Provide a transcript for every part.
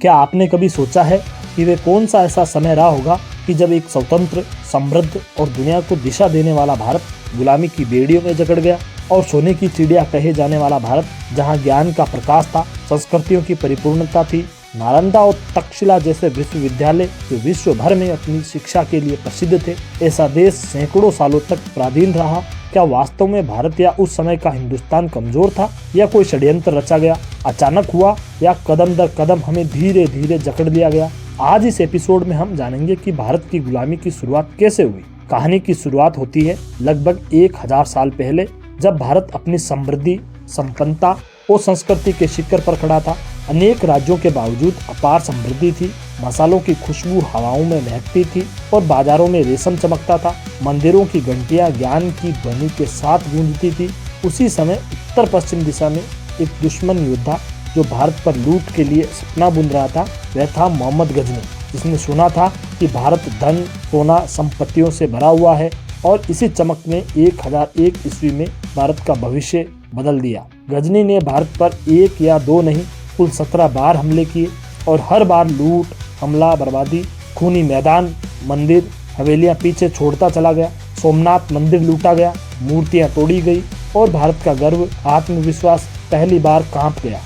क्या आपने कभी सोचा है कि वे कौन सा ऐसा समय रहा होगा कि जब एक स्वतंत्र, समृद्ध और दुनिया को दिशा देने वाला भारत गुलामी की बेड़ियों में जकड़ गया, और सोने की चिड़िया कहे जाने वाला भारत, जहां ज्ञान का प्रकाश था, संस्कृतियों की परिपूर्णता थी, नालंदा और तक्षशिला जैसे विश्वविद्यालय जो विश्व भर में अपनी शिक्षा के लिए प्रसिद्ध थे, ऐसा देश सैकड़ों सालों तक पराधीन रहा। क्या वास्तव में भारत या उस समय का हिंदुस्तान कमजोर था, या कोई षड्यंत्र रचा गया, अचानक हुआ, या कदम दर कदम हमें धीरे धीरे जकड़ लिया गया? आज इस एपिसोड में हम जानेंगे कि भारत की गुलामी की शुरुआत कैसे हुई। कहानी की शुरुआत होती है लगभग 1000 साल पहले, जब भारत अपनी समृद्धि, संपन्नता और संस्कृति के शिखर पर खड़ा था। अनेक राज्यों के बावजूद अपार समृद्धि थी, मसालों की खुशबू हवाओं में महकती थी और बाजारों में रेशम चमकता था। मंदिरों की घंटियां ज्ञान की ध्वनि के साथ गूंजती थी। उसी समय उत्तर पश्चिम दिशा में एक दुश्मन योद्धा जो भारत पर लूट के लिए सपना बुन रहा था, वह था मोहम्मद गजनी, जिसने सुना था कि भारत धन, सोना, संपत्तियों से भरा हुआ है, और इसी चमक ने 1001 ईस्वी में भारत का भविष्य बदल दिया। गजनी ने भारत पर 1 या 2 नहीं, कुल 17 बार हमले किए, और हर बार लूट, हमला, बर्बादी, खूनी मैदान, मंदिर, हवेलियां पीछे छोड़ता चला गया। सोमनाथ मंदिर लूटा गया, मूर्तियां तोड़ी गई, और भारत का गर्व, आत्मविश्वास पहली बार कांप गया।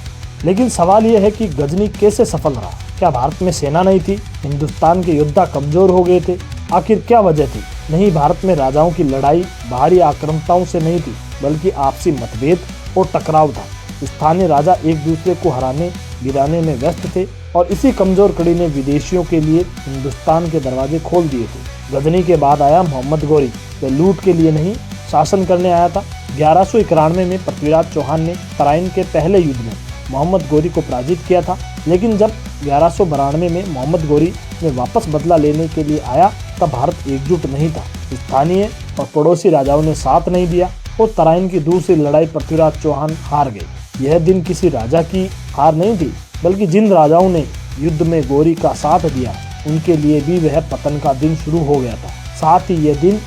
लेकिन सवाल यह है कि गजनी कैसे सफल रहा? क्या भारत में सेना नहीं थी? हिंदुस्तान के योद्धा कमजोर हो गए थे? आखिर क्या वजह थी? नहीं, भारत में राजाओं की लड़ाई बाहरी आक्रामकताओं से नहीं थी, बल्कि आपसी मतभेद और टकराव था। स्थानीय राजा एक दूसरे को हराने गिराने में व्यस्त थे, और इसी कमजोर कड़ी ने विदेशियों के लिए हिंदुस्तान के दरवाजे खोल दिए थे। गजनी के बाद आया मोहम्मद गौरी। वह लूट के लिए नहीं, शासन करने आया था। 1191 में पृथ्वीराज चौहान ने तराइन के पहले युद्ध में मोहम्मद गौरी को पराजित किया था। लेकिन जब 1192 में मोहम्मद गौरी ने वापस बदला लेने के लिए आया, तब भारत एकजुट नहीं था। स्थानीय और पड़ोसी राजाओं ने साथ नहीं दिया, और तराइन की दूसरी लड़ाई पृथ्वीराज चौहान हार गए। यह दिन किसी राजा की हार नहीं थी, बल्कि जिन राजाओं ने युद्ध में गौरी का साथ दिया, उनके लिए भी वह पतन का दिन शुरू हो गया था। साथ ही यह दिन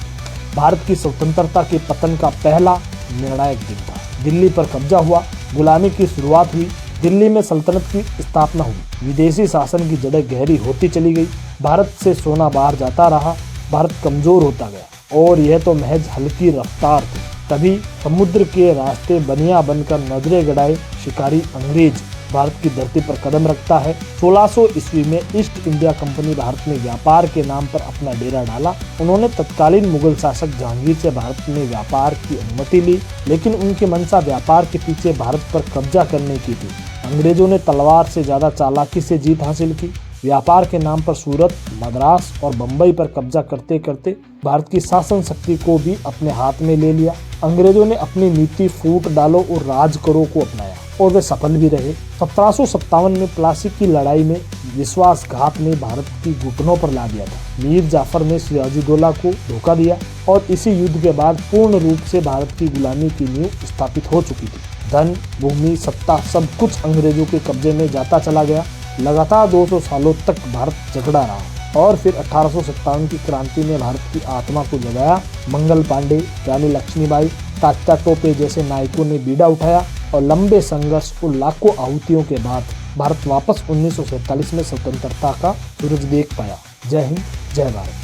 भारत की स्वतंत्रता के पतन का पहला निर्णायक दिन था। दिल्ली पर कब्जा हुआ, गुलामी की शुरुआत हुई, दिल्ली में सल्तनत की स्थापना हुई, विदेशी शासन की जड़ें गहरी होती चली गई, भारत से सोना बाहर जाता रहा, भारत कमजोर होता गया, और यह तो महज हल्की रफ्तार थी। तभी समुद्र के रास्ते बनिया बनकर नजरें गड़ाए शिकारी अंग्रेज भारत की धरती पर कदम रखता है। 1600 ईस्वी में ईस्ट इंडिया कंपनी भारत में व्यापार के नाम पर अपना डेरा डाला। उन्होंने तत्कालीन मुगल शासक जहांगीर से भारत में व्यापार की अनुमति ली, लेकिन उनकी मंशा व्यापार के पीछे भारत पर कब्जा करने की थी। अंग्रेजों ने तलवार से ज्यादा चालाकी से जीत हासिल की। व्यापार के नाम पर सूरत, मद्रास और बंबई पर कब्जा करते करते भारत की शासन शक्ति को भी अपने हाथ में ले लिया। अंग्रेजों ने अपनी नीति फूट डालो और राज करो को अपनाया, और वे सफल भी रहे। 1757 में प्लासी की लड़ाई में विश्वासघात ने भारत की घुटनों पर ला दिया था। मीर जाफर ने सिराजुद्दौला को धोखा दिया, और इसी युद्ध के बाद पूर्ण रूप से भारत की गुलामी की नींव स्थापित हो चुकी थी। धन, भूमि, सत्ता सब कुछ अंग्रेजों के कब्जे में जाता चला गया। लगातार 200 सालों तक भारत जकड़ा रहा, और फिर 1857 की क्रांति ने भारत की आत्मा को जगाया। मंगल पांडे, रानी लक्ष्मीबाई, तात्या टोपे जैसे नायकों ने बीड़ा उठाया, और लंबे संघर्ष और लाखों आहुतियों के बाद भारत वापस 1947 में स्वतंत्रता का सूरज देख पाया। जय हिंद, जय भारत।